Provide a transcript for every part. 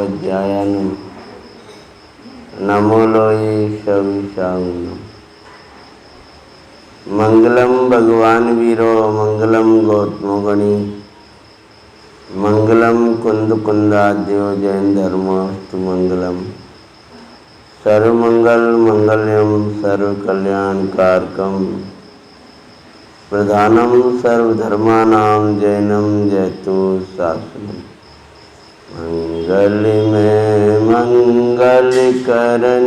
अध्यायन। नमो लोये सविशाऊन। मंगलम भगवान वीरो मंगलम गौतमो गणी मंगलम कुंद कुंदाद्यो जैन धर्मस्तु मंगलम। सर्वमंगल मंगल्यम सर्व कल्याण कारकम प्रधानम सर्वधर्मानां जैनम जयतु शासनम। मंगल में मंगल करन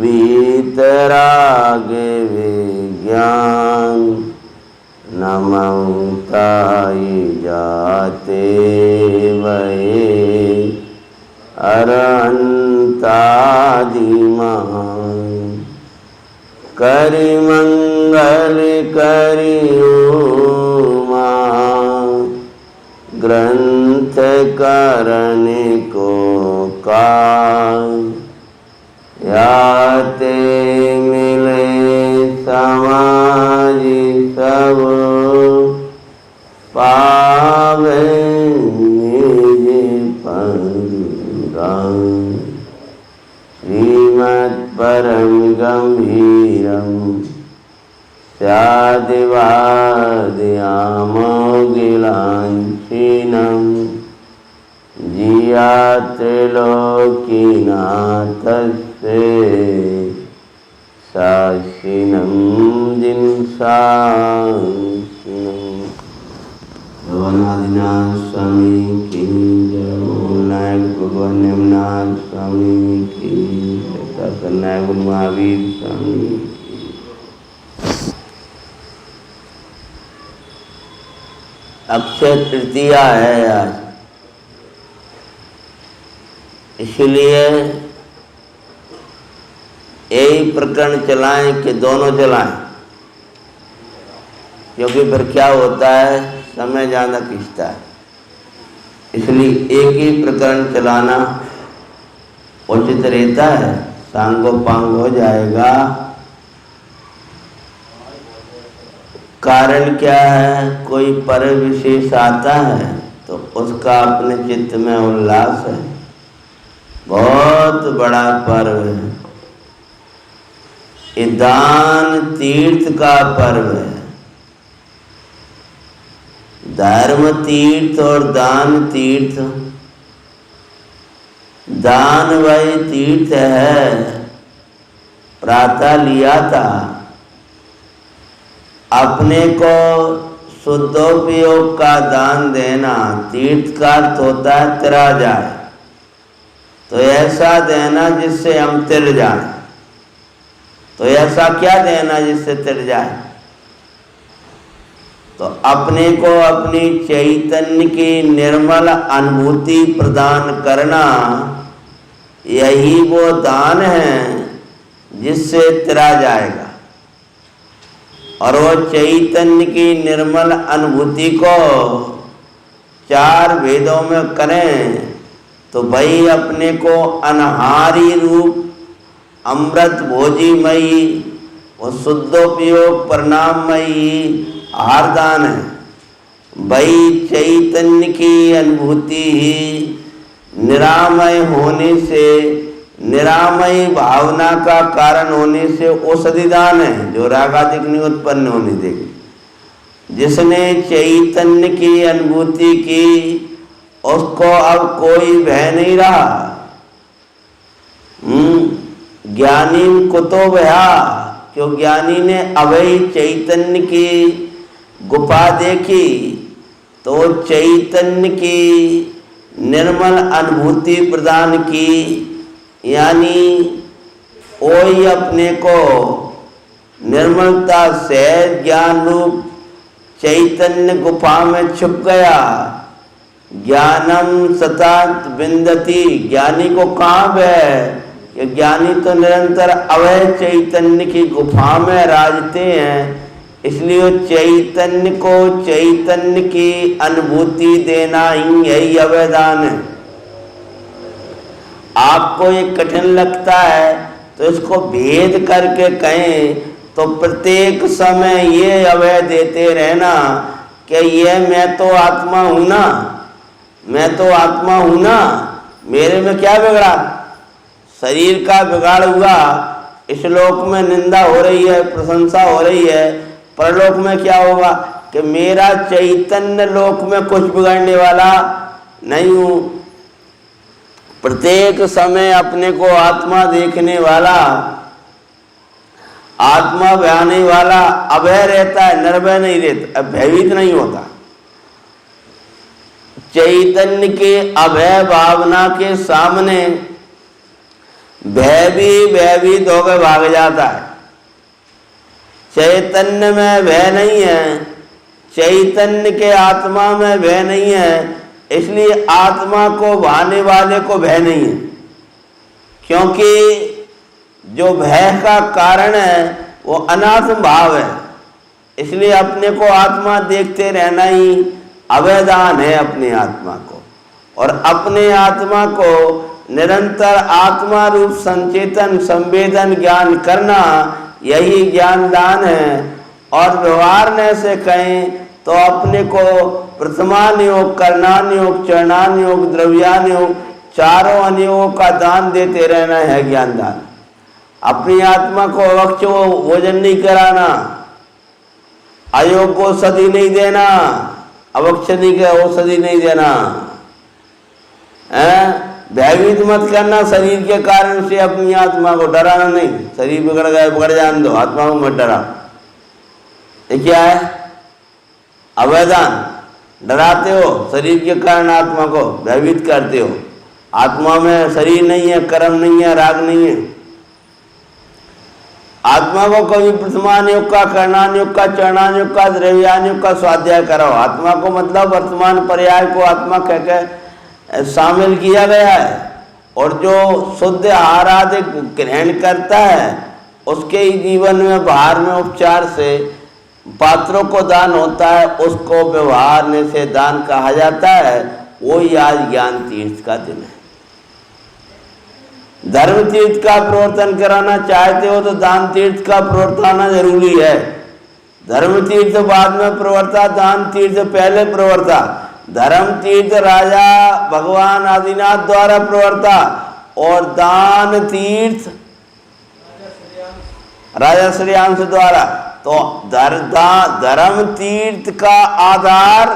वीतरागे विज्ञान नमताई जाते वये अरंतादिमान। करि मंगल करियुमा ग्रंथ करण को काज। याते मिले समाज सब पावे निज पंगान। श्रीमद् परम गंभीरम स्यादिवादयामोगिलांछिनम जिया त्रिलोकीनाथस्य साक्षिणं जिनसाक्षिणं। भवनादिनाथ स्वामी की जय। नायक भगवान नेमनाथ स्वामी की जय। नायक महावीर स्वामी की। अक्षय तृतीया है आज, इसलिए यही प्रकरण चलाएं कि दोनों चलाएं, क्योंकि फिर क्या होता है समय ज़्यादा खींचता है। इसलिए एक ही प्रकरण चलाना उचित रहता है, सांगो पांग हो जाएगा। कारण क्या है, कोई पर्व विशेष आता है तो उसका अपने चित्त में उल्लास है। बहुत बड़ा पर्व है, ये दान तीर्थ का पर्व है। धर्म तीर्थ और दान तीर्थ। दान वही तीर्थ है, प्रातः लिया था, अपने को शुद्धोपयोग का दान देना। तीर्थ का अर्थ होता है तिरा जाए, तो ऐसा देना जिससे हम तिर जाए। तो ऐसा क्या देना जिससे तिर जाए? तो अपने को अपनी चैतन्य की निर्मल अनुभूति प्रदान करना, यही वो दान है जिससे तिरा जाएगा। और वो चैतन्य की निर्मल अनुभूति को चार वेदों में करें तो भाई अपने को अनहारी रूप अमृत भोजीमयी और शुद्धोपयोग परिणाममयी आहारदान है। भाई चैतन्य की अनुभूति ही निरामय होने से, निरामय भावना का कारण होने से औषधि दान है, जो रागादिक नहीं उत्पन्न होने देगी। जिसने चैतन्य की अनुभूति की उसको अब कोई भय नहीं रहा। ज्ञानी कुतो भया, क्यों ज्ञानी ने अभय चैतन्य की गुफा देखी तो चैतन्य की निर्मल अनुभूति प्रदान की। यानी वही अपने को निर्मलता से ज्ञान रूप चैतन्य गुफा में छुप गया। ज्ञानम सतात विंदति, ज्ञानी को कहाँ है? कि ज्ञानी तो निरंतर अवय चैतन्य की गुफा में राजते हैं। इसलिए चैतन्य को चैतन्य की अनुभूति देना ही यही अवयदान है। आपको ये कठिन लगता है तो इसको भेद करके कहें तो प्रत्येक समय ये अवय देते रहना कि ये मैं तो आत्मा हूं ना, मैं तो आत्मा हूं ना। मेरे में क्या बिगड़ा? शरीर का बिगाड़ हुआ। इस लोक में निंदा हो रही है, प्रशंसा हो रही है, परलोक में क्या होगा कि मेरा चैतन्य लोक में कुछ बिगड़ने वाला नहीं हूँ। प्रत्येक समय अपने को आत्मा देखने वाला, आत्मा बयाने वाला अभय रहता है, निर्भय नहीं रहता, भयभीत नहीं होता। चैतन्य के अभय भावना के सामने भय भी भयभीत होकर भाग जाता है। चैतन्य में भय नहीं है, चैतन्य के आत्मा में भय नहीं है, इसलिए आत्मा को भाने वाले को भय नहीं है। क्योंकि जो भय का कारण है वो अनात्म भाव है, इसलिए अपने को आत्मा देखते रहना ही अवैधान है अपने आत्मा को। और अपने आत्मा को निरंतर आत्मा रूप संचेतन संवेदन ज्ञान करना, यही ज्ञान दान है। और व्यवहार में से कहें तो अपने को प्रथमान योग, करणान योग, चरणान योग, द्रव्यान योग, चारों अनियोगों का दान देते रहना है ज्ञान दान। अपनी आत्मा को अवक्ष भोजन नहीं कराना, अयोग को औषधि नहीं देना, अवक्षनी के औषधि नहीं देना, भयभीत मत करना शरीर के कारण से। अपनी आत्मा को डराना नहीं, शरीर बिगड़ गए बिगड़ जाने दो, आत्मा को मत डरा। ये क्या है? अवैधान। डराते हो शरीर के कारण, आत्मा को भयभीत करते हो। आत्मा में शरीर नहीं है, कर्म नहीं है, राग नहीं है। आत्मा को कभी प्रथमान योग का, करणान योग का, चरणान योग का, द्रव्यान योग का स्वाध्याय कराओ। आत्मा को मतलब वर्तमान पर्याय को आत्मा कहकर शामिल किया गया है। और जो शुद्ध आहार आदि ग्रहण करता है उसके ही जीवन में बाहर में उपचार से पात्रों को दान होता है, उसको व्यवहार से दान कहा जाता है। वही आज ज्ञान तीर्थ का दिन है। धर्म तीर्थ का प्रवर्तन कराना चाहते हो तो दान तीर्थ का प्रवर्ताना जरूरी है। धर्म तीर्थ बाद में प्रवर्ता, दान तीर्थ पहले प्रवर्ता। धर्म तीर्थ राजा भगवान आदिनाथ द्वारा प्रवर्ता और दान तीर्थ राजा श्रेयांश द्वारा। तो धर्म तीर्थ का आधार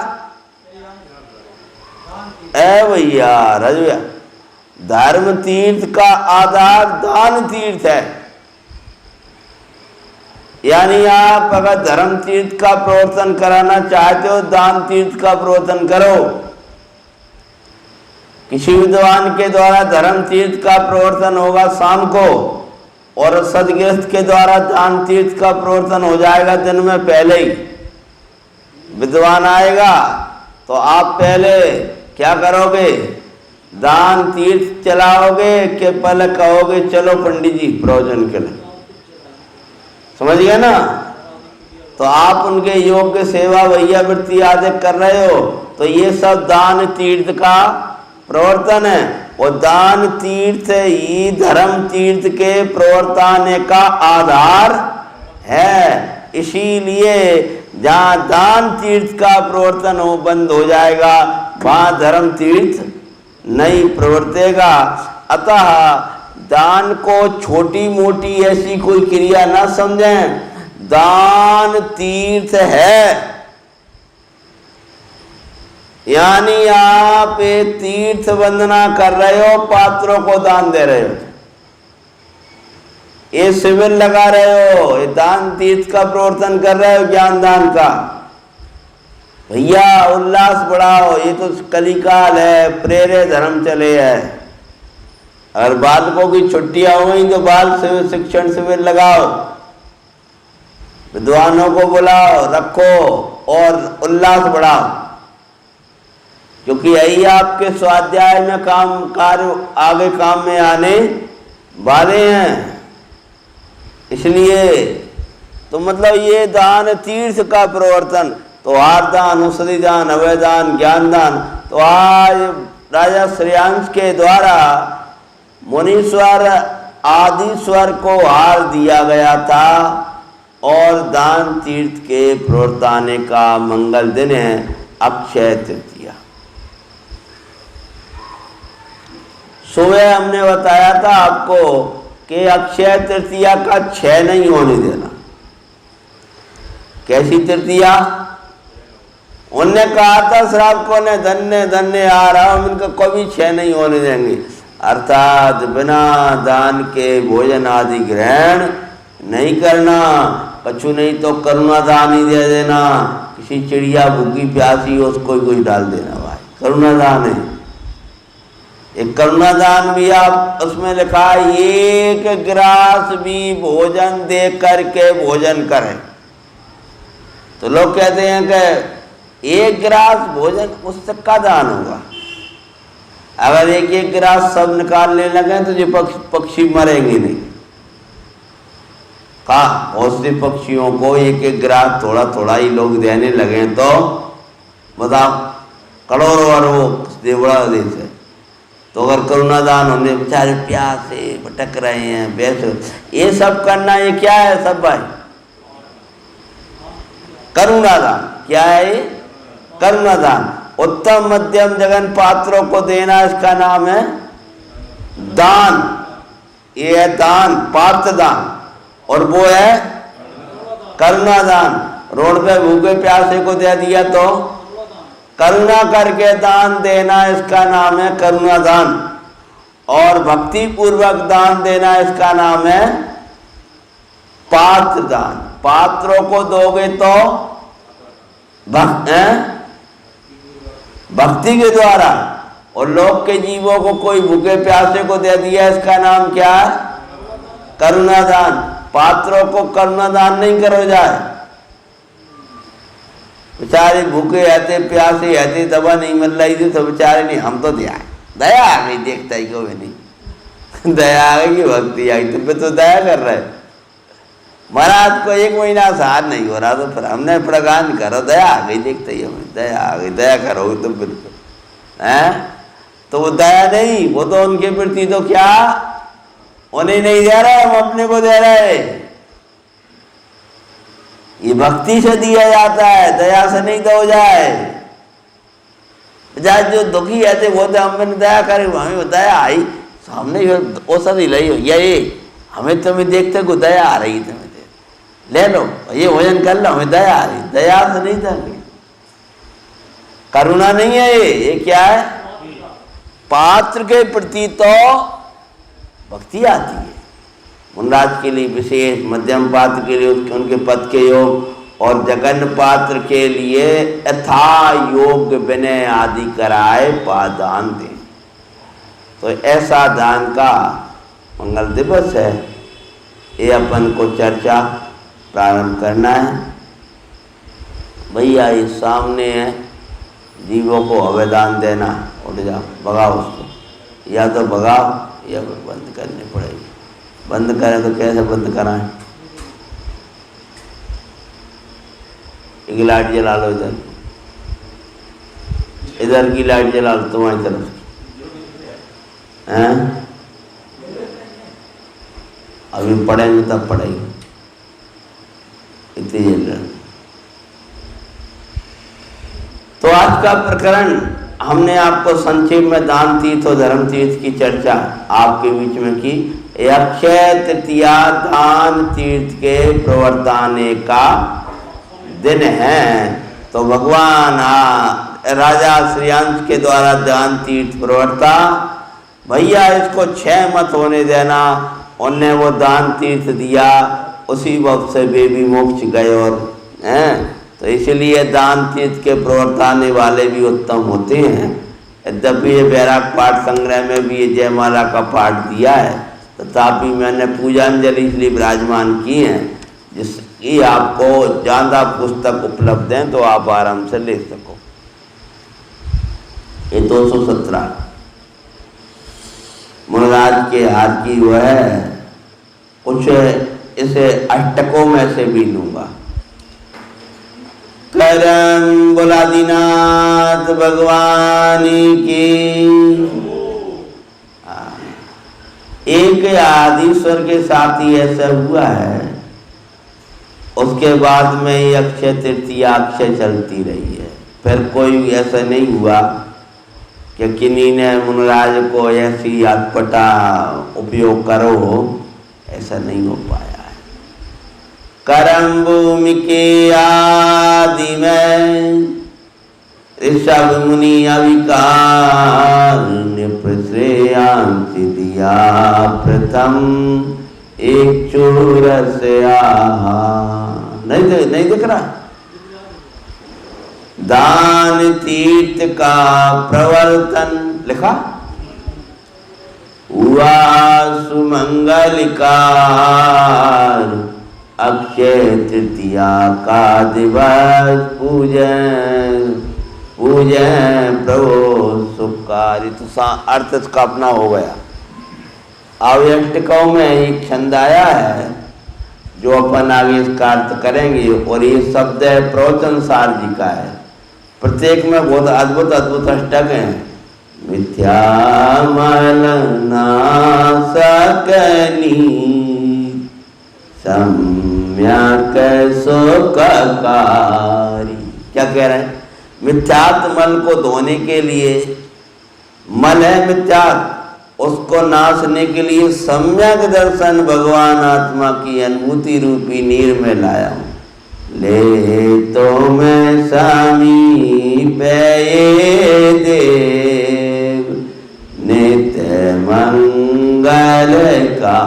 भैया रजया, धर्म तीर्थ का आधार दान तीर्थ है। यानी आप अगर धर्म तीर्थ का प्रवर्तन कराना चाहते हो, दान तीर्थ का प्रवर्तन करो। किसी विद्वान के द्वारा धर्म तीर्थ का प्रवर्तन होगा शाम को, और सदगृहस्थ के द्वारा दान तीर्थ का प्रवर्तन हो जाएगा दिन में पहले ही। विद्वान आएगा तो आप पहले क्या करोगे? दान तीर्थ चलाओगे कि पहले कहोगे चलो पंडित जी प्रवचन के लिए? समझ गए ना? तो आप उनके योग्य सेवा भैया वृत्ति आदि कर रहे हो, तो ये सब दान तीर्थ का प्रवर्तन है। और दान तीर्थ ही धर्म तीर्थ के प्रवर्तन का आधार है। इसीलिए जहाँ दान तीर्थ का प्रवर्तन हो बंद हो जाएगा, वहाँ धर्म तीर्थ नहीं प्रवर्तेगा। अतः दान को छोटी मोटी ऐसी कोई क्रिया ना समझें, दान तीर्थ है। यानी आप एक तीर्थ वंदना कर रहे हो, पात्रों को दान दे रहे हो, ये शिविर लगा रहे हो, ये दान तीर्थ का प्रवर्तन कर रहे हो, ज्ञान दान का। भैया उल्लास बढ़ाओ, ये तो कलिकाल है, प्रेरे धर्म चले है। अगर बालकों की छुट्टियां हुई तो बाल शिक्षण शिविर लगाओ, विद्वानों को बुलाओ, रखो और उल्लास बढ़ाओ, क्योंकि यही आपके स्वाध्याय में काम कार्य आगे काम में आने वाले हैं। इसलिए तो मतलब ये दान तीर्थ का प्रवर्तन, तो हार दान, औषधि दान, अभय दान, ज्ञान दान। तो आज राजा श्रेयांश के द्वारा मुनीश्वर आदिश्वर को हार दिया गया था, और दान तीर्थ के प्रवर्ताने का मंगल दिन है अक्षय तृतीया। सुबह हमने बताया था आपको कि अक्षय तृतीया का क्षय नहीं होने देना। कैसी तृतीया? उनने कहा था श्रावकों ने, धन्य धन्य आ रहा हम इनका कभी क्षय नहीं होने देंगे, अर्थात बिना दान के भोजन आदि ग्रहण नहीं करना। कछु नहीं तो करुणा दान ही दे देना, किसी चिड़िया भूखी प्यासी हो उसको कोई डाल देना भाई, करुणा दान है। एक करुणा दान भी आप उसमें लिखा है, एक गिलास भी भोजन दे करके भोजन करें। तो लोग कहते हैं कि एक गिलास भोजन उससे का दान होगा। अगर एक एक गिलास सब निकालने लगे तो ये पक्षी मरेंगे नहीं। कहा बहुत से पक्षियों को एक एक गिलास थोड़ा थोड़ा ही लोग देने लगे तो बताओ करोड़ों अरबों देवड़ा देश है। तो अगर करुणा दान होने, बेचारे प्यास से भटक रहे हैं, बैठ ये सब करना, ये क्या है सब भाई? करुणा दान। क्या है ये? करुणा दान। उत्तम मध्यम जगन पात्रों को देना, इसका नाम है दान। ये है दान, पात्र दान, और वो है करुणा दान। रोड पे भूखे प्यासे को दे दिया तो करुणा करके दान देना, इसका नाम है करुणा दान। और भक्ति पूर्वक दान देना, इसका नाम है पात्र दान। पात्रों को दोगे तो भक्ति के द्वारा, और लोक के जीवों को कोई भूखे प्यासे को दे दिया, इसका नाम क्या है? करुणा दान। पात्रों को करुणा दान नहीं करो जाए, बेचारे भूखे आते प्यासे आते, दवा नहीं मिल रही थी तो बेचारे नहीं, हम तो दया आ गई, देखता ही कोई नहीं दया आ गई कि भक्ति आई, तुम पे तो दया कर रहे। महाराज को एक महीना सहार नहीं हो रहा तो फिर हमने प्रगान करो, दया आ गई, देखते ही हमें दया आ गई, दया करोगे तुम बिल्कुल है। तो वो दया नहीं, वो तो उनके प्रति तो क्या उन्हें नहीं दे रहे, हम अपने को दे रहे। ये भक्ति से दिया जाता है, दया से नहीं दो जाए। जो दुखी है वो तो हमने दया करे, हमें दया आई सामने औसत ही लई हो, ये हमें तुम्हें देखते को दया आ रही, तुम्हें ले लो ये भोजन कर लो, हमें दया आ रही। दया से नहीं था, करुणा नहीं है ये क्या है? पात्र के प्रति तो भक्ति आती है। मुनराज के लिए विशेष, मध्यम पात्र के लिए उनके पद के योग, और जगन पात्र के लिए यथा योग विनय आदि कराए पादान दे। तो ऐसा दान का मंगल दिवस है, ये अपन को चर्चा प्रारंभ करना है। भैया ये सामने है, जीवों को अवदान देना, उठ जाओ भगाओ उसको, या तो भगाओ या बंद करनी पड़ेगी। बंद करें तो कैसे बंद कराएं? एक लाइट जला लो, इधर की लाइट जला लो तुम्हारी तरफ हैं। अभी पढ़ेंगे तब पढ़ेंगे, इतनी जल। तो आज का प्रकरण हमने आपको संक्षेप में दान तीर्थ और धर्म तीर्थ की चर्चा आपके बीच में की। अक्षय तृतीया दान तीर्थ के प्रवर्ताने का दिन है। तो भगवान राजा श्रीयांश के द्वारा दान तीर्थ प्रवर्ता, भैया इसको क्षय मत होने देना। उनने वो दान तीर्थ दिया, उसी वक्त से वे भी मोक्ष गए। और तो इसलिए दान तीर्थ के प्रवर्ताने वाले भी उत्तम होते हैं। यद्यपि ये बैराग पाठ संग्रह में भी ये जयमाला का पाठ दिया है, तथापि मैंने पूजांजलि इसलिए विराजमान की है जिसकी आपको ज़्यादा पुस्तक उपलब्ध हैं तो आप आराम से ले सको। ये 217 मुनराज के हाथ की वो है, कुछ इसे अष्टकों में से भी लूंगा। करम बुलादीनाथ भगवान की। एक आदिश्वर के साथ ही ऐसा हुआ है, उसके बाद में ये अक्षय तृतीया अक्षय चलती रही है। फिर कोई ऐसा नहीं हुआ कि किन्हीं ने मुनराज को ऐसी अटपटा उपयोग करो, ऐसा नहीं हो पाया है। करम भूमि के आदि में ऋषभ मुनि अविकार श्रेयांसी दिया प्रथम एक चूर से आहा। नहीं दिख रहा। दान तीर्थ का प्रवर्तन लिखा हुआ सुमंगल कार अक्षय तृतीया का दिवस पूजन प्रभु सुखकारी। तो अर्थ इसका अपना हो गया। आवयष्टिकों में एक छंद आया है जो अपन आगे इसका अर्थ करेंगे, और ये शब्द है प्रवचन सार जी का है। प्रत्येक में बहुत अद्भुत अद्भुत अष्टक हैं। मिथ्या मल नाशकनी सम्यक सुखकारी। क्या कह रहे हैं? मिथ्यात्व मल को धोने के लिए, मल है मिथ्यात्व, उसको नाशने के लिए सम्यक दर्शन भगवान आत्मा की अनुभूति रूपी नीर में लाया हूँ। ले तो मैं समीप देव नित्य मंगल का।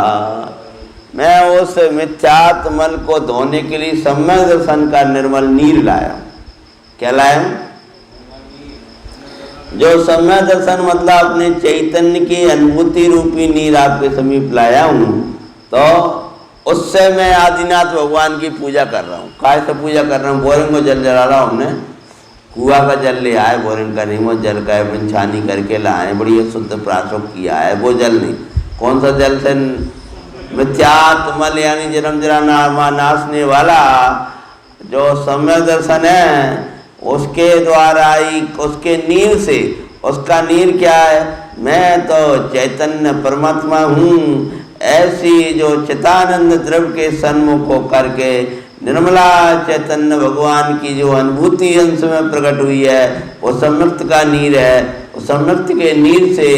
मैं उस मिथ्यात्व मल को धोने के लिए सम्यक दर्शन का निर्मल नीर लाया हूँ। क्या लाया? जो सम्यक दर्शन मतलब अपने चैतन्य की अनुभूति रूपी नीर आपके समीप लाया हूँ, तो उससे मैं आदिनाथ भगवान की पूजा कर रहा हूँ। काय से पूजा कर रहा हूँ? बोरिंग को जल जला रहा हूँ। हमने कुआ का जल ले आए, बोरिंग का नहीं, वो जल का छानी करके लाए, बढ़िया शुद्ध प्राशुक किया है, वो जल नहीं। कौन सा जल से? मिथ्यात्व मल यानी जन्म जरा नाशने वाला जो सम्यक दर्शन है, उसके द्वारा ही, उसके नीर से। उसका नीर क्या है? मैं तो चैतन्य परमात्मा हूँ। ऐसी जो चितानंद द्रव्य के सन्मुख होकर के निर्मला चैतन्य भगवान की जो अनुभूति अंश में प्रकट हुई है, वो सम्यक्त का नीर है। उस सम्यक्त के नीर से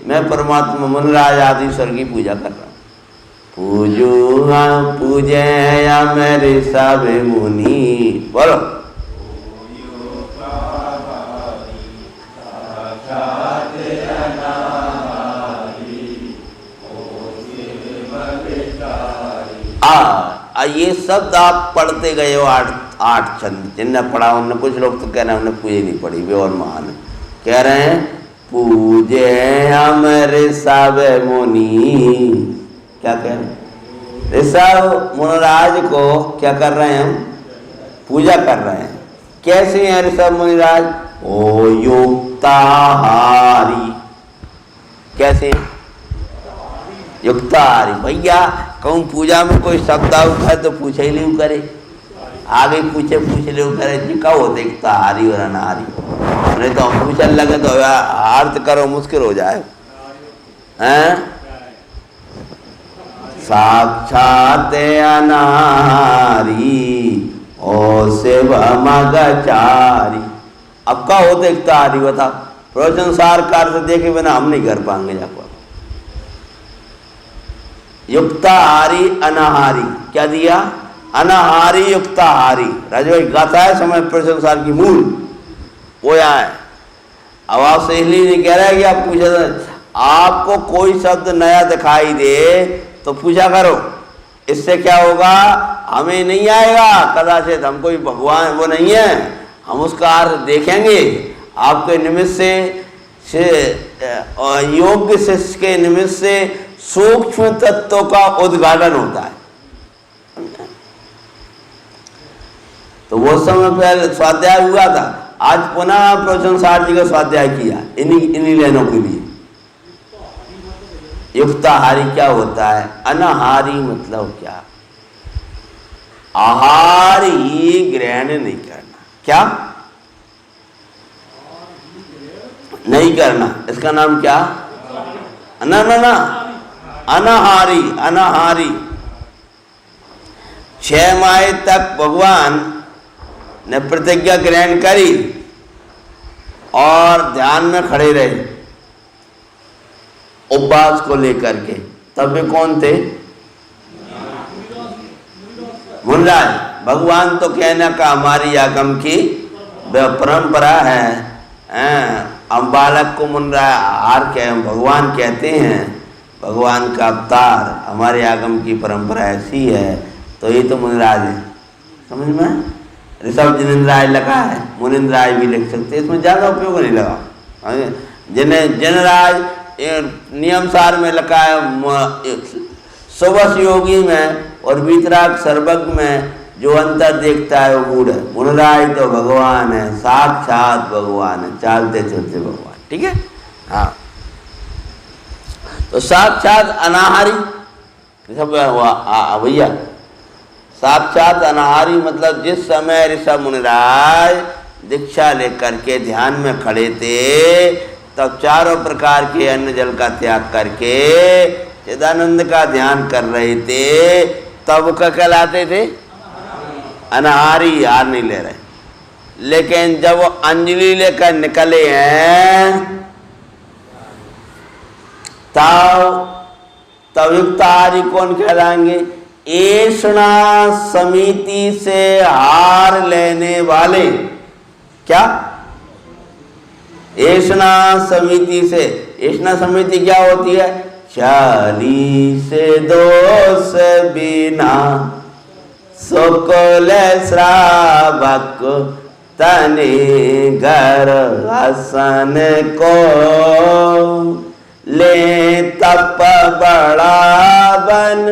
मैं परमात्मा मुनराज आदिश्वर की पूजा कर रहा हूँ। पूजे या मेरे सब मुनि। बोलो। ये शब्द आप पढ़ते गए हो, आठ छंद। जिनने पढ़ा उनने, कुछ लोग तो कह रहे हैं हमने पूजे नहीं पढ़ी, वे और महान कह रहे हैं पूजे हम ऋषभ मुनि। क्या कह रहे हैं? ऋषभ मुनिराज को क्या कर रहे हैं? हम पूजा कर रहे हैं। कैसे हैं ऋषभ मुनिराज? ओ युक्ताहारी। कैसे? युक्ताहारी। भैया कहूँ पूजा में कोई शब्द उठा तो पूछे ही नहीं करे, आगे पूछ ले करे जी का होते युक्ताहारी और अनाहारी। नहीं तो हम पूछने लगे तो अर्थ करो मुश्किल हो जाए। हैं? साक्षात अनाहारी ओ शिव मगचारी। अब का होते युक्ताहारी बता? प्रवचन सार कार्य से देखे बिना हम नहीं कर पाएंगे। जाकर युक्ताहारी अनाहारी क्या दिया? अनाहारी युक्ताहारी। राजभाई गाथा है समय प्रवचन सार की मूल वो यहाँ है। अब आप से इसलिए नहीं कह रहा है कि आप पूछे, आपको कोई शब्द नया दिखाई दे तो पूछा करो। इससे क्या होगा? हमें नहीं आएगा कदाचित, हम कोई भगवान वो नहीं है, हम उसका अर्थ देखेंगे। आपके निमित्त से योग्य शिष्य के निमित्त से सूक्ष्म तत्वों का उद्घाटन होता है। तो वो समय पहले स्वाध्याय हुआ था, आज पुनः प्रवचन सार जी का स्वाध्याय किया इन्हीं लेनों के लिए। युक्ताहारी क्या होता है? अनाहारी मतलब क्या? आहार ही ग्रहण नहीं करना। क्या नहीं करना? इसका नाम क्या? ना ना ना, अनाहारी। अनाहारी 6 माह तक भगवान ने प्रतिज्ञा ग्रहण करी और ध्यान में खड़े रहे उपवास को लेकर के। तब वे कौन थे? मुनिराज। भगवान तो कहने का हमारी आगम की परंपरा है। हम बालक को मुनिराज भगवान कहते हैं, भगवान का अवतार, हमारे आगम की परंपरा ऐसी है। तो ये तो मुनिराज है, समझ में? ऋषभ जिनेन्द्राय लिखा है, मुनिन्द्राय भी लिख सकते, इसमें ज़्यादा उपयोग नहीं लगा। जिनराज नियम सार में लिखा है, सुबस योगी में और वीतराग सर्वज्ञ में जो अंतर देखता है वो मूढ़ है। मुनिराज तो भगवान है, साक्षात भगवान है, चालते चलते भगवान। ठीक है, हाँ। तो साक्षात अनाहारी भैया, साक्षात अनाहारी मतलब जिस समय ऋषभ मुनिराज दीक्षा लेकर के ध्यान में खड़े थे, तब चारों प्रकार के अन्न जल का त्याग करके चिदानंद का ध्यान कर रहे थे, तब क्या कहलाते थे? अनाहारी, हार नहीं ले रहे। लेकिन जब वो अंजलि लेकर निकले हैं तब युक्ताहारी कौन कहलाएंगे? ऐषणा समिति से हार लेने वाले। क्या? ऐषणा समिति से। ऐषणा समिति क्या होती है? 40 दोष बिना शुक्ल श्रावक तनि घर हसन को ले तप बढ़ावन।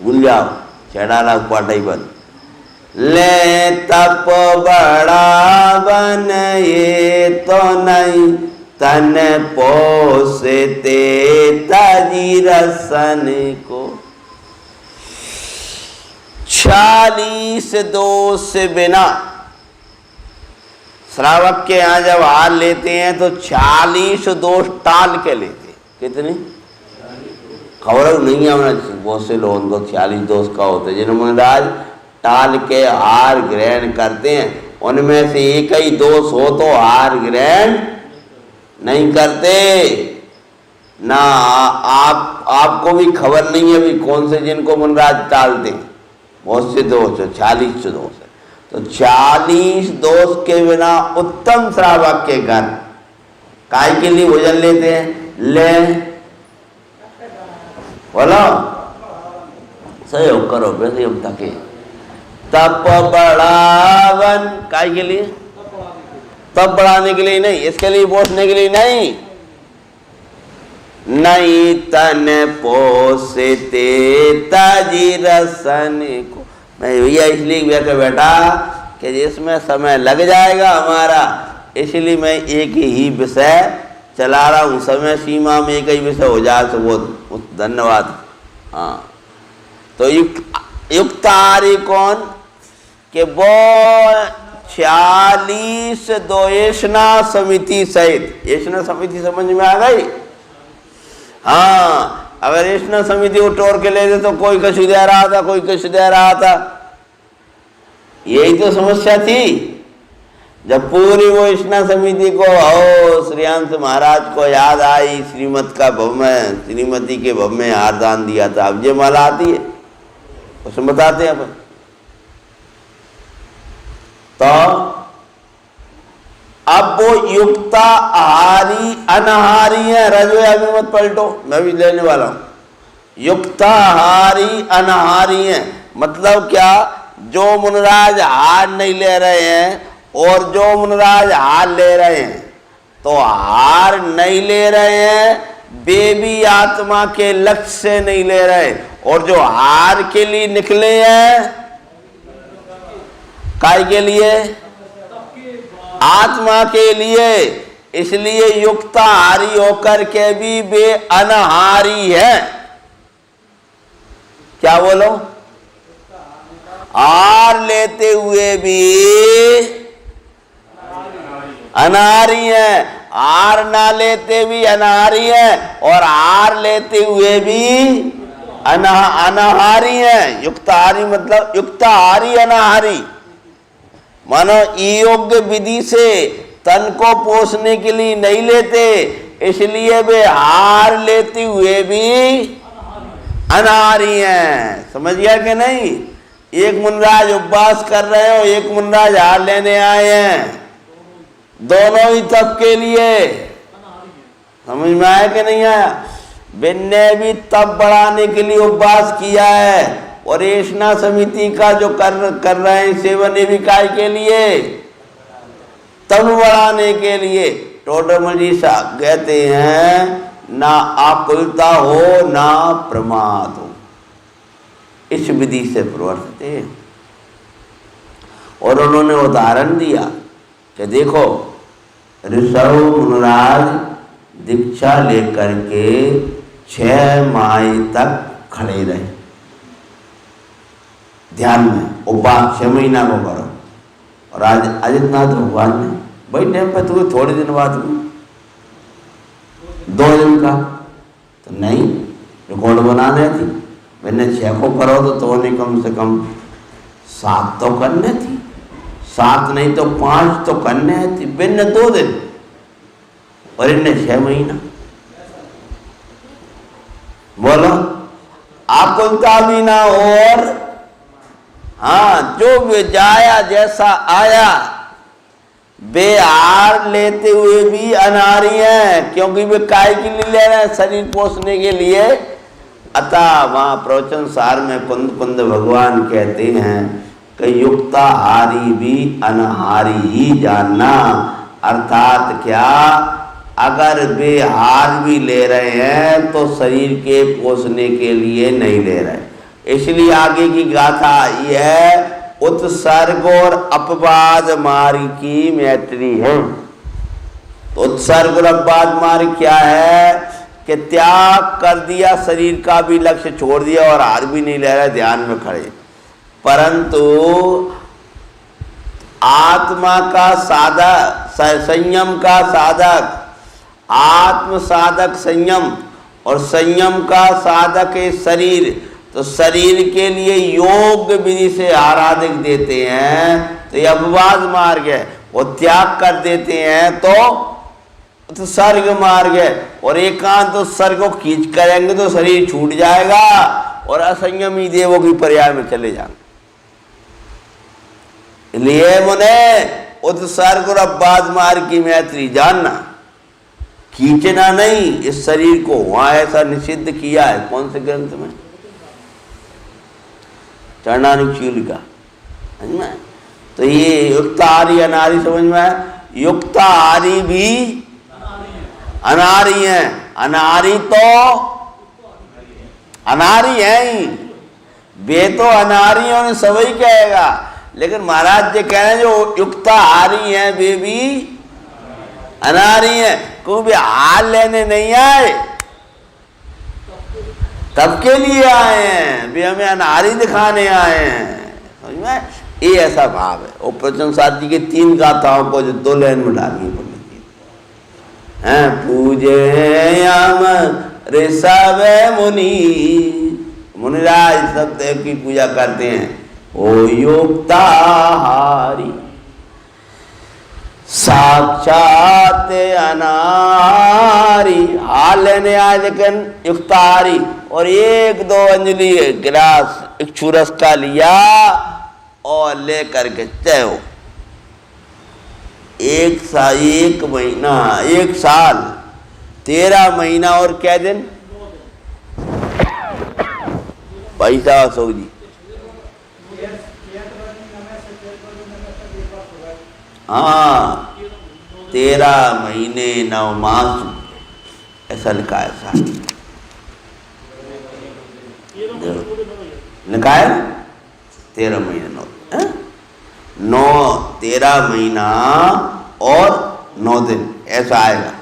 भूल जाओ, चढ़ाला पाटाई बन। ले तप बढ़ावन ये तो नहीं तन पोसते तजी रसन को। 40 दोष बिना। श्रावक के यहाँ जब हार लेते हैं तो 40 दोष टाल के लेते। कितने? खबर नहीं है हमारा, बहुत से लोगों को 40 दोष का होता है। जिन्होंने राज टाल के हार ग्रहण करते हैं, उनमें से एक ही दोष हो तो हार ग्रहण नहीं करते ना। आपको भी खबर नहीं है भी कौन से जिनको मुनराज टालते हैं। बहुत से दोष है, 40 दोष है। तो 40 दोष के बिना उत्तम श्रावक के घर काय के लिए भोजन लेते हैं? ले बोलो, सहयोग करो, वैसे हम थके। तप बढ़ावन काय के लिए? तप बढ़ाने के लिए नहीं, इसके लिए पोषने के लिए नहीं। नहीं तन पोसते ताजी रसन को। मैं भैया इसलिए बैठा बेटा कि जिसमें समय लग जाएगा हमारा, इसलिए मैं एक ही विषय चला रहा हूँ। समय सीमा में एक ही विषय हो जाए तो बहुत धन्यवाद। हाँ, तो युक्ताहारी कौन? कि वो 46 द्वेषणा समिति सहित। ऐषणा समिति समझ में आ गई? हाँ, अगर ऐषणा समिति को टोर के ले दे तो कोई कछु दे रहा था, कोई कछु दे रहा था। यही तो समस्या थी। जब पूरी वो ऐषणा समिति को श्रीयांश महाराज को याद आई, श्रीमत का भव में, श्रीमती के भव में हार दान दिया था। अब ये माला आती है, उसमें बताते हैं अपन। तो अब वो युक्ता आहारी अनाहारी है। रजो अभी मत पलटो, मैं भी लेने वाला हूं। युक्ता आहारी अनाहारी है मतलब क्या? जो मुनराज हार नहीं ले रहे हैं और जो मुनराज हार ले रहे हैं, तो हार नहीं ले रहे हैं वे भी आत्मा के लक्ष्य से नहीं ले रहे, और जो हार के लिए निकले हैं, काय के लिए? आत्मा के लिए। इसलिए युक्ताहारी होकर के भी वे अनाहारी है। क्या बोलो? हार लेते हुए भी अनाहारी है, हार ना लेते भी अनाहारी है, और हार लेते हुए भी अनाहारी है। युक्ताहारी मतलब युक्ताहारी अनाहारी। मानो योग्य विधि से तन को पोषने के लिए नहीं लेते, इसलिए वे हार लेते हुए भी अनाहारी हैं। समझ गया कि नहीं? एक मुनराज उपवास कर रहे हो, एक मुनराज हार लेने आए हैं, दोनों ही तप के लिए। समझ में आया कि नहीं आया? बिन्ने भी तप बढ़ाने के लिए उपवास किया है, और ऐष्णा समिति का जो कर रहे हैं सेवन, ये भी काय के लिए? तप बढ़ाने के लिए। टोडरमल जी साहब कहते हैं ना आकुलता हो ना प्रमाद हो, इस विधि से प्रवर्तते। और उन्होंने उदाहरण दिया कि देखो ऋषभ मुनराज दीक्षा लेकर के 6 माह तक खड़े रहे ध्यान में, उपवास 6 महीना को करो। और आज आदित्यनाथ भगवान ने भाई टाइम पे तुम्हें थोड़े दिन बाद 2 दिन का तो नहीं, रिकॉर्ड बनाने थी। मैंने 6 को करो तो नहीं कम से कम 7 तो करने थी, 7 नहीं तो 5 तो करने थी। बिन्ने 2 दिन और इन्हें 6 महीना। बोलो आकुलता भी ना, और हाँ जो भी जाया जैसा आया, बेहार लेते हुए भी अनारी हैं, क्योंकि वे काय के लिए ले रहे हैं? शरीर पोषने के लिए। अतः वहाँ प्रवचन सार में कुंद कुंद भगवान कहते हैं कि युक्ताहारी भी अनाहारी ही जानना। अर्थात क्या? अगर बेहार भी ले रहे हैं तो शरीर के पोषने के लिए नहीं ले रहे। इसलिए आगे की गाथा यह उत्सर्ग और अपवाद मार्ग की मैत्री है। तो उत्सर्ग और अपवाद मार्ग क्या है? कि त्याग कर दिया, शरीर का भी लक्ष्य छोड़ दिया और हार भी नहीं ले रहा, ध्यान में खड़े। परंतु आत्मा का साधक, संयम का साधक, आत्म साधक संयम, और संयम का साधक है शरीर। तो शरीर के लिए योग विधि से आराधिक देते हैं तो ये अपवाद मार्ग है। वो त्याग कर देते हैं तो सर्ग मार्ग है। और एकांत तो सर्ग को खींच करेंगे तो शरीर छूट जाएगा और असंयमी देवों की पर्याय में चले जाएंगे। इसलिए मुने उत्सर्ग और अपवाद मार्ग की मैत्री जानना, खींचना नहीं इस शरीर को। वहां ऐसा निषिद्ध किया है। कौन से ग्रंथ में? चरणानुशील का। समझ में? तो ये युक्ताहारी अनारी समझ में आया? युक्ताहारी भी अनारी है, अनारी तो अनारी है ही। वे तो अनारी होने सभी कहेगा, लेकिन महाराज जी कह रहे हैं जो युक्ताहारी हैं वे भी अनारी हैं। कोई भी हार लेने नहीं आए, तब के लिए आए हैं, वे हमें अनारी दिखाने आए हैं। समझ में? ये ऐसा भाव है। और प्रचन साथ जी के 3 गाथाओं को जो 2 लाइन में डालनी पड़ेगी हैं। पूजे यम ऋषभ मुनि, मुनिराज सत्य की पूजा करते हैं। ओ युक्ताहारी साक्षात अनारी, हाल लेने आए लेकिन युक्ताहारी। और 1-2 अंजलि गिलास इक्षुरस का लिया और लेकर के चयो। 1 महीना, 1 साल, 13 महीना और क्या दिन? पैसा अशोक जी, हाँ 13 महीने 9 मास ऐसा लिखा है साहब। लिखा है 13 महीने 13 महीना और 9 दिन ऐसा आएगा।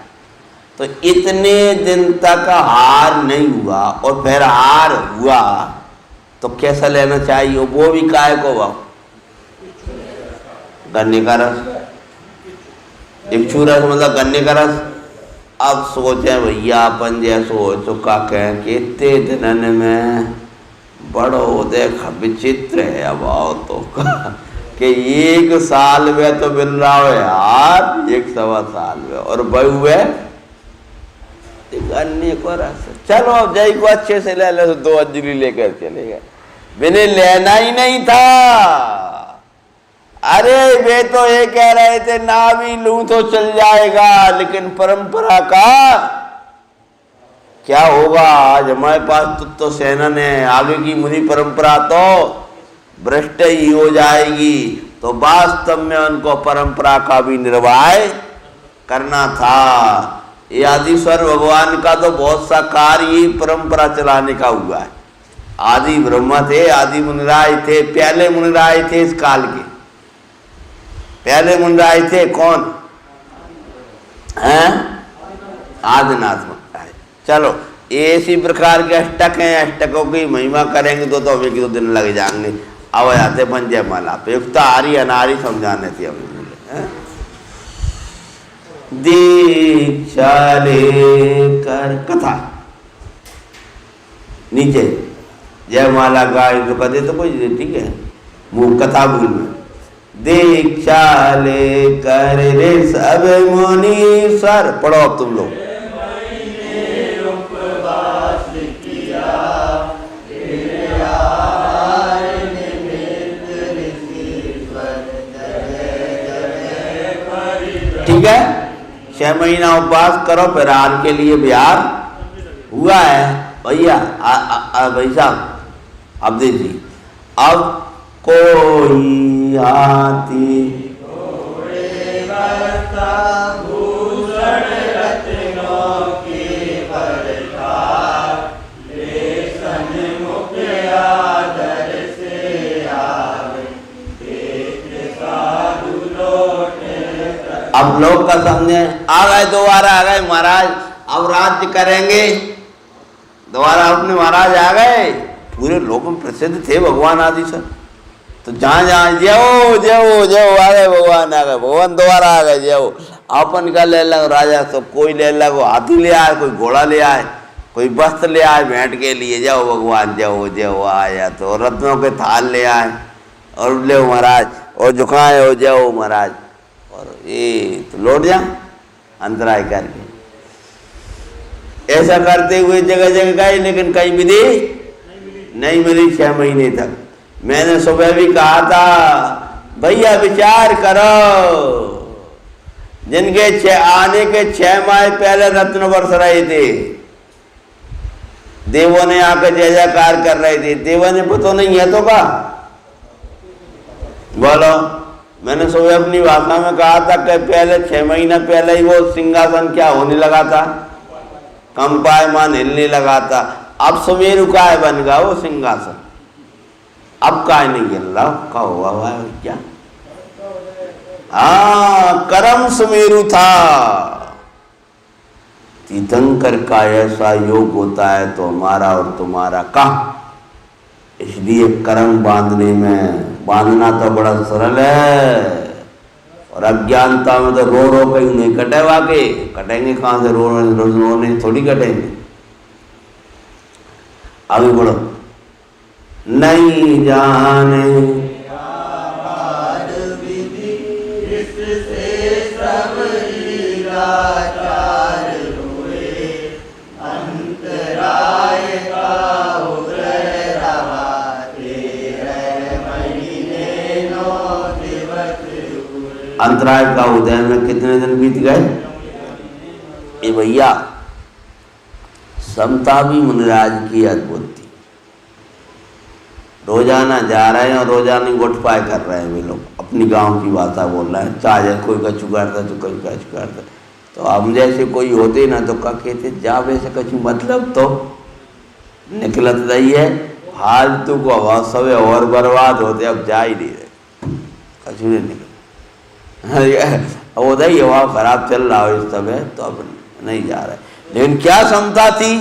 तो इतने दिन तक हार नहीं हुआ और फिर हार हुआ तो कैसा लेना चाहिए? वो भी काय को वाह गन्ने का रस, इक्षु रस मतलब गन्ने का रस। अब सोचे भैया अपन जैसो चुका कहें कि इतने दिनन में बड़ो देख विचित्र है। अब आओ तो कि 1 साल में तो मिल रहा हो यार, 1 सवा साल में, और बहु है अन्य को रास्ता। चलो अब जय को अच्छे से ले लो तो 2 अंजलि लेकर चले गए। मैंने लेना ही नहीं था। अरे वे तो ये कह रहे थे ना भी लूं तो चल जाएगा, लेकिन परंपरा का क्या होगा? आज हमारे पास तो सेना है, आगे की मुनि परंपरा तो भ्रष्ट ही हो जाएगी। तो वास्तव में उनको परंपरा का भी निर्वाह करना था। ये आदिश्वर भगवान का तो बहुत सा कार्य ही परंपरा चलाने का हुआ है। आदि ब्रह्मा थे, आदि मुनिराज थे, पहले मुनिराज थे इस काल के। पहले मुनिराज थे कौन हैं? आदिनाथ महाराज। चलो इसी प्रकार के अष्टक हैं, अष्टकों की महिमा करेंगे तो हमें 2 दिन लग जाएंगे। अब आते पंजे माला पे युक्ता आरी अनारी समझाने थे हमें। दीक्षा लेकर कथा नीचे जय माला गाय तो कदे तो कोई ठीक है, मुंह कथा भूल में। दीक्षा लेकर रे सब मुनि सर, पढ़ो अब तुम लोग। ठीक है, 6 महीना उपवास करो, फिर हार के लिए बिहार हुआ है भैया। भाई साहब अब देखिए, अब कोई हाथी अब लोग का समझे आ गए, दोबारा आ गए महाराज, अब राज्य करेंगे। दोबारा अपने महाराज आ गए, पूरे लोक में प्रसिद्ध थे भगवान आदि सर। तो जहाँ जहाँ जयो जयो जयो आ गए भगवान, आ गए भगवान, दोबारा आ गए जयो। अपन का ले लो राजा, तो कोई ले लो, हाथी ले आए, कोई घोड़ा ले आए, कोई वस्त्र ले आए भेंट के लिए, जाओ भगवान जाओ जाओ आया। तो रत्नों के थाल ले आए और ले महाराज, और झुकाए हो जाओ महाराज, और ये तो लौट जा अंतराय करके। ऐसा करते हुए जगह जगह गए, लेकिन कहीं विधि नहीं मिली 6 महीने तक। मैंने सुबह भी कहा था भैया विचार करो, जिनके आने के 6 माह पहले रत्न बरस रहे थे, देवों ने आकर जय जयकार कर रहे थे। देवों ने पता नहीं है तो का बोलो। मैंने सुबह अपनी भाषा में कहा था कि पहले 6 महीना पहले ही वो सिंहासन क्या होने लगा था, कंपायमान हिलने लगा था। अब सुमेरु काय बन गया वो सिंहासन, अब काय नहीं हिल रहा, का हुआ हुआ है क्या? हाँ, कर्म सुमेरु था। तीर्थंकर का ऐसा योग होता है तो हमारा और तुम्हारा का। इसलिए कर्म बांधना तो बड़ा सरल है, और अज्ञानता में तो रो रो कहीं नहीं कटे, वाके कटेंगे कहाँ से? रोने थोड़ी कटेंगे। आगे बढ़ो। नहीं जाने अंतराय का उदय में कितने दिन बीत गए? ये भैया समता भी मुनिराज की अद्भुत थी। रोजाना जा रहे हैं और रोजाना गोटपाय कर रहे हैं वे लोग, अपनी गांव की भाषा बोल रहे हैं। चाहे कोई कछु करता तो कोई कछु करता, तो हम जैसे कोई होते ना तो क्या कहते, जा वैसे कछु मतलब तो निकलत रही है फालतू को, हवा सब और बर्बाद होते, अब जा ही नहीं रहे, कछु नहीं निकल। उधर ही हवा खराब चल रहा है इस समय, तो अब नहीं जा रहा है। लेकिन क्या क्षमता थी,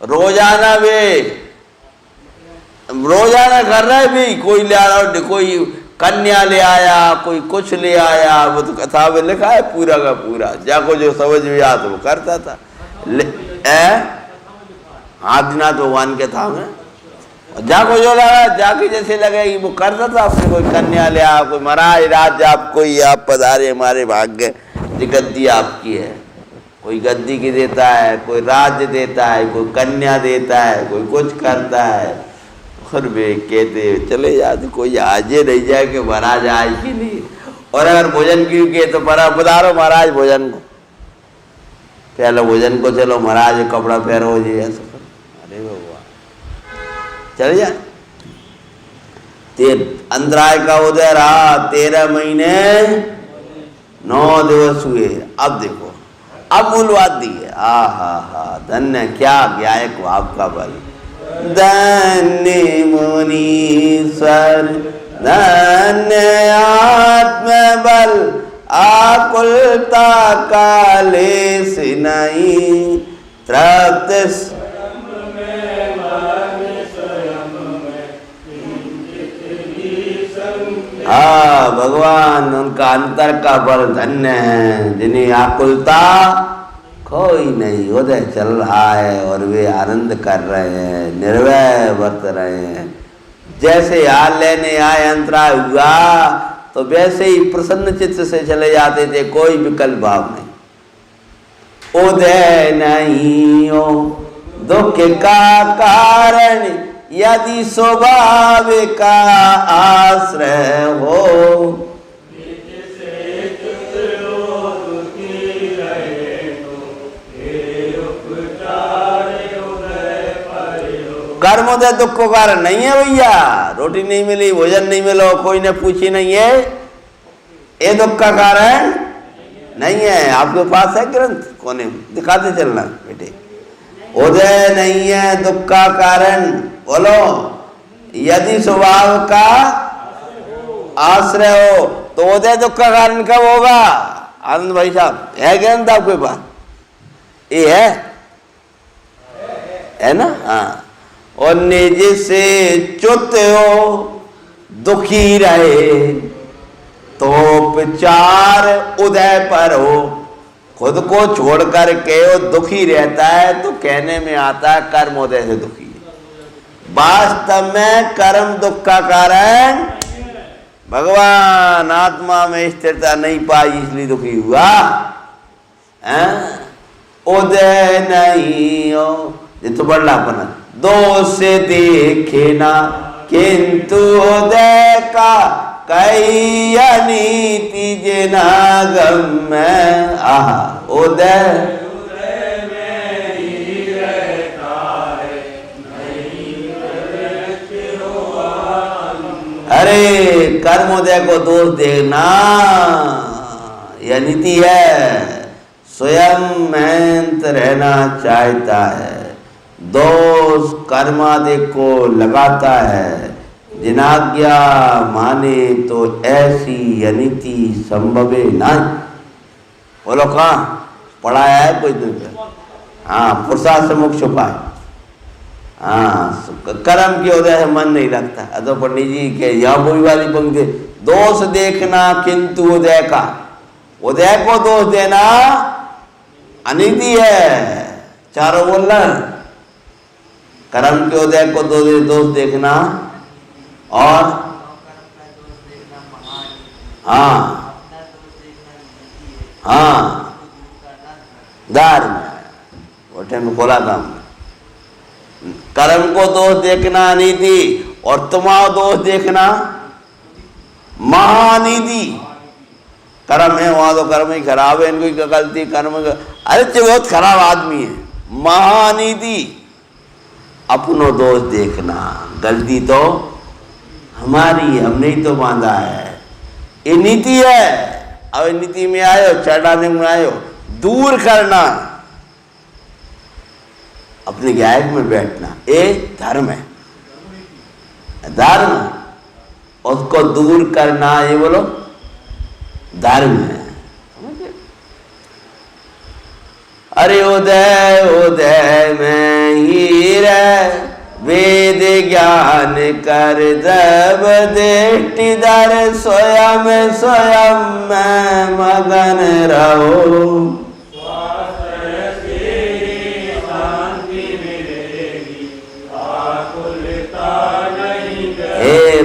रोजाना कर रहे भी, कोई ले आ रहा, कोई कन्या ले आया, कोई कुछ ले आया, वो तो कथा में लिखा है पूरा का पूरा, जाको जो समझ में आता वो करता था। आदिनाथ भगवान के था में जाको जो लगा जाके जैसे लगेगी वो करता था अपने, कोई कन्या ले आओ, कोई महाराज राज्य आपको ही, आप पधारे हमारे भाग्य, गद्दी आपकी है। कोई गद्दी की देता है, कोई राज्य देता है, कोई कन्या देता है, कोई कुछ करता है। और वे कहते चले जाते, कोई आज नहीं जाए कि महाराज आए कि नहीं। और अगर भोजन की के तो पधारो महाराज भोजन को, पहले भोजन को चलो महाराज कपड़ा पहनो जी ऐसा। अरे भगवान चले जाए। अंतराय का उदय रहा 13 महीने 9 दिवस हुए। अब देखो अब मूल बात दी है। हा धन्य, क्या गायक आपका बल, धन्य मुनीश्वर, धन्य आत्मबल, आकुलता कालेश नहीं, तृप्त भगवान उनका अंतर का बल धन्य है, जिन्हें आकुलता कोई नहीं, उदय चल रहा है और वे आनंद कर रहे हैं, निर्भय बरत रहे हैं। जैसे हाल लेने आए अंतराय हुआ तो वैसे ही प्रसन्न चित्त से चले जाते थे, कोई विकल्प भाव नहीं। उदय नहीं हो दुख का कारण, यदि स्वभाव का आश्रय हो, कर्मोदय दुख को कारण नहीं है भैया। रोटी नहीं मिली, भोजन नहीं मिलो, कोई ने पूछी नहीं है, ये दुख का कारण नहीं है। आपके पास है ग्रंथ, कोने दिखाते चलना बेटे। उदय नहीं है दुख का कारण, बोलो यदि स्वभाव का आश्रय हो तो उदय दुख का कारण कब होगा? आनंद भाई साहब है ग्रंथ आपके पास? ये है ना? हाँ। और निज से च्युत हो दुखी रहे तो उपचार उदय पर हो। खुद को छोड़कर के वो दुखी रहता है तो कहने में आता है कर्म उदय से दुखी है। वास्तव में कर्म दुख का कारण, भगवान आत्मा में स्थिरता नहीं पाई इसलिए दुखी हुआ। उदय नहीं हो ये तो बड़ा अपना दोष देखे ना, किंतु उदय का कई अनीति जिनागम में। आहा उदय में ही रहता है, नहीं अरे कर्मोदय को दोष देना यह नीति है। स्वयं मेहनत रहना चाहता है, दोष कर्मादि को लगाता है। जिनाज्ञा माने तो ऐसी अनिति संभव नहीं। बोलो कहाँ पढ़ाया है कोई दिन पे? हाँ, पुरुषार्थ से मोक्ष उपाय। हाँ, कर्म के उदय से मन नहीं लगता। अतो पंडित जी के यहाँ वही वाली पंक्ति, दोष देखना किंतु उदय का, उदय को दोष देना अनिति है। चारों बोलना, कर्म के उदय को दोष देखना और हाँ धर्म उठे में बोला था। कर्म को दोष देखना अनीति और तुम्हारा दोष देखना महानीति। कर्म है वहां तो कर्म ही खराब है, इनकी गलती कर्म का, अरे तो बहुत खराब आदमी है। महानीति अपनो दोष देखना, गलती तो हमारी, हमने ही तो बांधा है। ये नीति है। अब नीति में आयो, चढ़ाने में आयो, दूर करना, अपने गायक में बैठना, ये धर्म है। धर्म उसको दूर करना, ये बोलो धर्म है। अरे उदय उदय में ही रह, वेद ज्ञान कर जब दृष्टि दर, स्वयं स्वयं में मगन रहो। शांति मिलेगी, आकुलता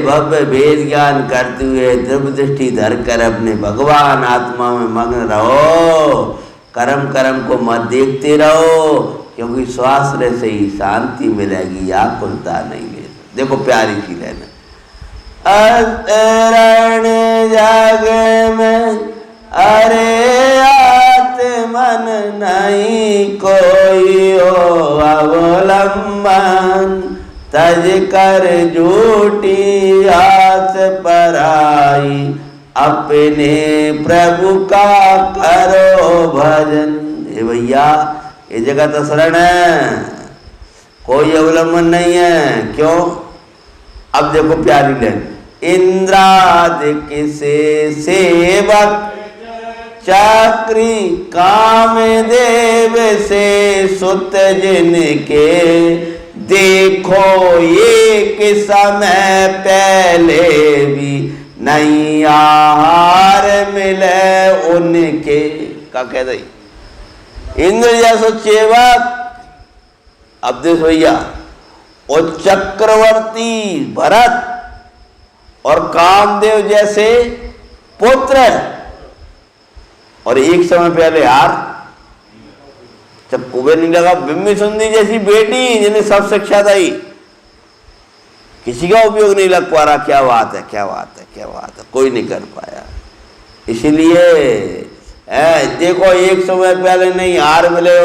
भव्य भेद ज्ञान करते हुए दिव्य दृष्टि धर कर अपने भगवान आत्मा में मग्न रहो। कर्म कर्म को मत देखते रहो, क्योंकि स्वास्थ्य से ही शांति मिलेगी, आकुलता नहीं ले। देखो प्यारी सी लेना, अरण जग में अरे आत्मन नहीं कोई हो अवलंबन, तज कर झूठी आस पराई, अपने प्रभु का करो भजन। ए भैया ये जगह तो शरण है, कोई अवलंबन नहीं है। क्यों? अब देखो प्यारी लेन, इंद्रादिक से सेवक चाकरी काम देव से सुत जिनके, देखो एक समय पहले भी नहीं आहार मिले उनके। क्या कह रही? इंद्र जैसो सेवक, अब देख भैया, और चक्रवर्ती भरत और कामदेव जैसे पुत्र, और एक समय पहले यार जब कुबेर नहीं लगा, बिम्बी सुंदी जैसी बेटी जिन्हें सब शिक्षा दी, किसी का उपयोग नहीं लग पा रहा। क्या बात है, क्या बात है, क्या बात है, कोई नहीं कर पाया। इसलिए देखो एक समय पहले नहीं हार मिले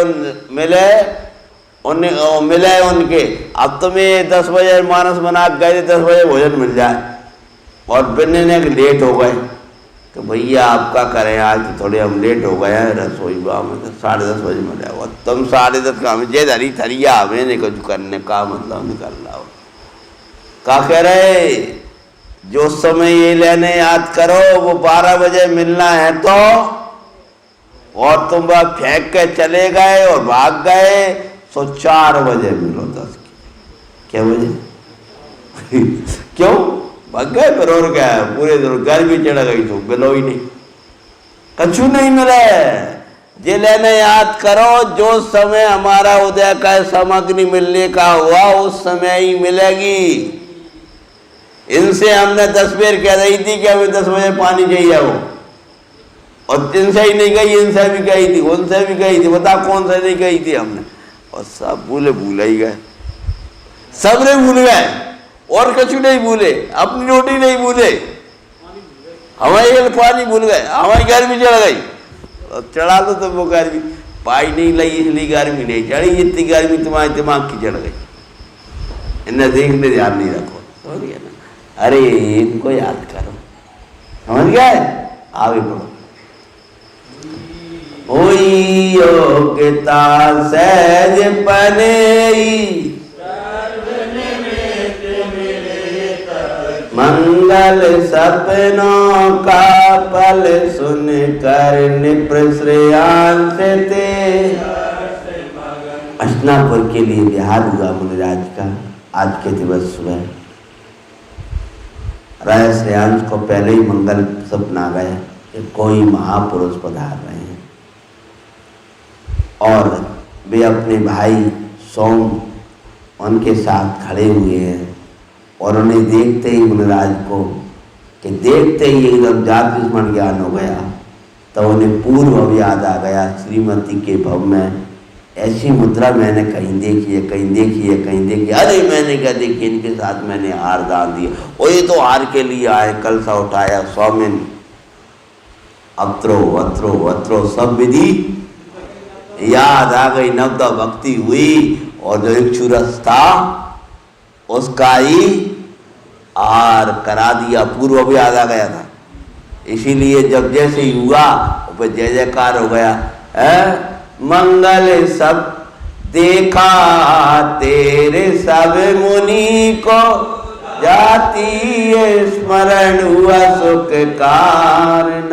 उनके। अब तुम्हें 10 बजे मानस बना गए, 10 बजे भोजन मिल जाए, और बिन्ने ने लेट हो गए तो भैया आपका करें, आज तो थोड़े हम लेट हो गए हैं रसोई में, तो 10:30 बजे मिले। और तुम 10:30 का हमें जे धरी थरिया हमें नहीं कुछ करने का मतलब निकल रहा हो। क्या कह रहे? जो समय ये लेने याद करो वो 12 बजे मिलना है तो, और तुम वह फेंक के चले गए और भाग गए, तो 4 बजे मिलो 10 क्या बजे क्यों भाग गए? फिर और क्या है, पूरे दिन गर्मी चढ़ गई तो मिलो ही नहीं, कछु नहीं मिले। जे लेने याद करो, जो समय हमारा उदय का सामग्री मिलने का हुआ उस समय ही मिलेगी। इनसे हमने 10 बार कह रही थी कि हमें 10 बजे पानी चाहिए वो, और इनसे ही नहीं गई, इनसे भी गई थी, उनसे भी गई थी, बता कौन से नहीं गई थी हमने, और सब भूल ही गए, सब ने भूल गए, और कछु नहीं भूले, अपनी रोटी नहीं भूले, हमारे पानी भूल गए, हमारी गर्मी चढ़ गई। चढ़ा दो तो वो गर्मी पाई नहीं लगी, इसलिए गर्मी नहीं चढ़ी, जितनी गर्मी तुम्हारे दिमाग की चढ़ गई। इन्हें देखने ध्यान नहीं रखो, समझ गया ना? अरे इनको याद करो, समझ गए? आगे बढ़ो। होई योग्यता सहज पनेई, मंगल सपनों का पल सुन कर निप्रश्रेयांश थे। हस्तिनापुर के लिए बिहार हुआ मुनिराज का आज के दिवस सुबह। राजा श्रेयांश को पहले ही मंगल सपना गया कि कोई महापुरुष पधार रहे हैं, और वे अपने भाई सोम उनके साथ खड़े हुए हैं, और उन्हें देखते ही मुनिराज को कि देखते ही एकदम जाति स्मरण ज्ञान हो गया। तो उन्हें पूर्व याद आ गया, श्रीमती के भव में ऐसी मुद्रा मैंने कहीं देखी है, कहीं देखी है, कहीं देखी है। अरे मैंने क्या देखी, इनके साथ मैंने हार दान दिया, और ये तो हार के लिए आए, कलसा उठाया, स्वामिन अत्रो अत्रो अत्रो सब विधि याद आ गई, नवदा भक्ति हुई, और जो इक्षुरस था उसका ही आर करा दिया, पूर्व भी याद आ गया था। इसीलिए जब जैसे ही हुआ वो जय जयकार हो गया है। मंगल सब देखा तेरे सब मुनि को, जाती स्मरण हुआ सुख कारण।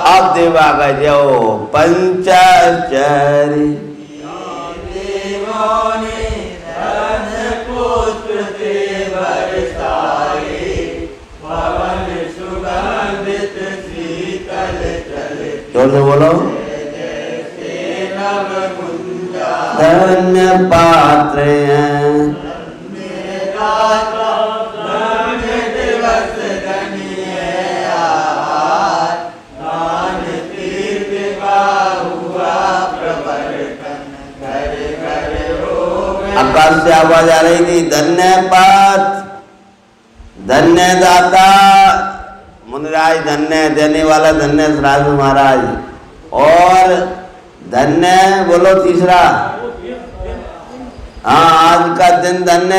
अब देवा गजो पंचाचरी, जोर से बोलो। धन्य पात्र हैं। आकाश से आवाज आ रही थी, धन्य पात्र, धन्य दाता मुनिराज, धन्य देने वाला, धन्य राजू महाराज। और धन्य बोलो तीसरा, हाँ आज का दिन धन्य,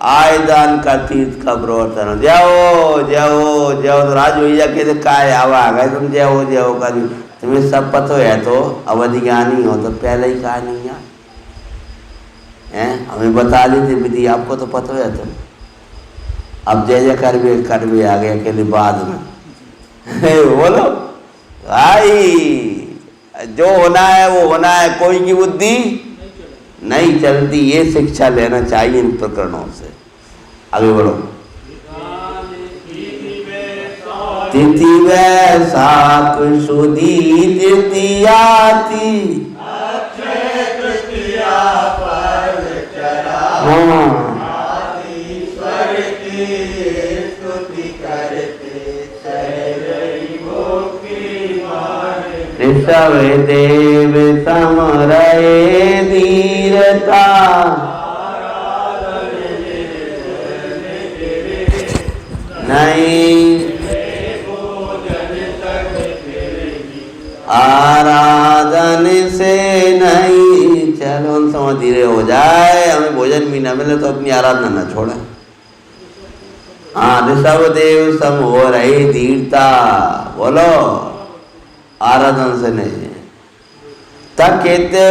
आय दान का तीर्थ का प्रवर्तन। जाओ जाओ जाओ, तो राज भैया के काय आवा आ गए, तुम जाओ जाओ का तुम्हें सब पता है, तो अवधि ज्ञानी हो तो पहले ही कहा नहीं है, हमें बता ली थी विधि, आपको तो पता है। तुम अब जय जय कर भी आ गया के लिए बाद में बोलो भाई, जो होना है वो होना है, कोई की बुद्धि नहीं चलती। ये शिक्षा लेना चाहिए इन प्रकरणों से। आगे बढ़ो। तिथि वैशाख सुदी तृतीया थी, ऋषभ देव समरये धीरता, नहीं आराधन से नहीं। चलो उन समय धीरे हो जाए, हमें भोजन भी न मिले तो अपनी आराधना न छोड़े। हाँ, ऋषभ देव सम हो रही धीरता, बोलो आराधन से नहीं। थकेते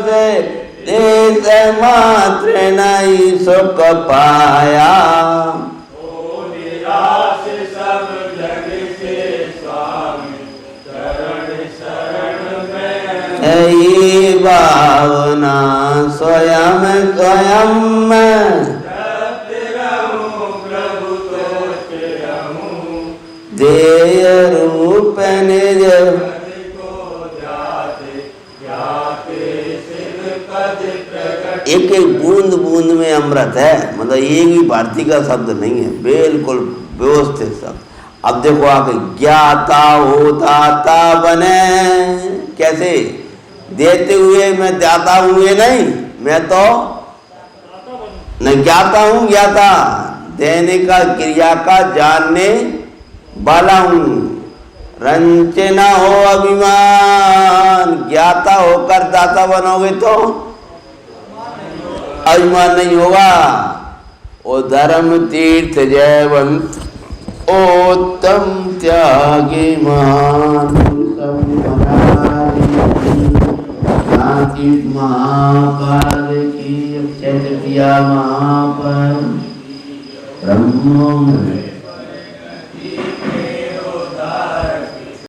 से देश मात्र नहीं सुख पाया, यही भावना स्वयं स्वयं में देय रूप निज। एक एक बूंद बूंद में अमृत है, मतलब एक भी भारती का शब्द नहीं है, बिल्कुल व्यवस्थित शब्द। अब देखो आगे, ज्ञाता हो दाता बने, कैसे देते हुए मैं दाता हूँ, ये नहीं, मैं तो नहीं ज्ञाता हूँ, ज्ञाता देने का क्रिया का जानने वाला हूँ। रंच न हो अभिमान, ज्ञाता होकर दाता बनोगे तो अभिमान नहीं होगा। ओ धर्म तीर्थ जयवंत उत्तम त्यागी मान, महाकाल की अक्षय तृतीया महापर ब्रह्म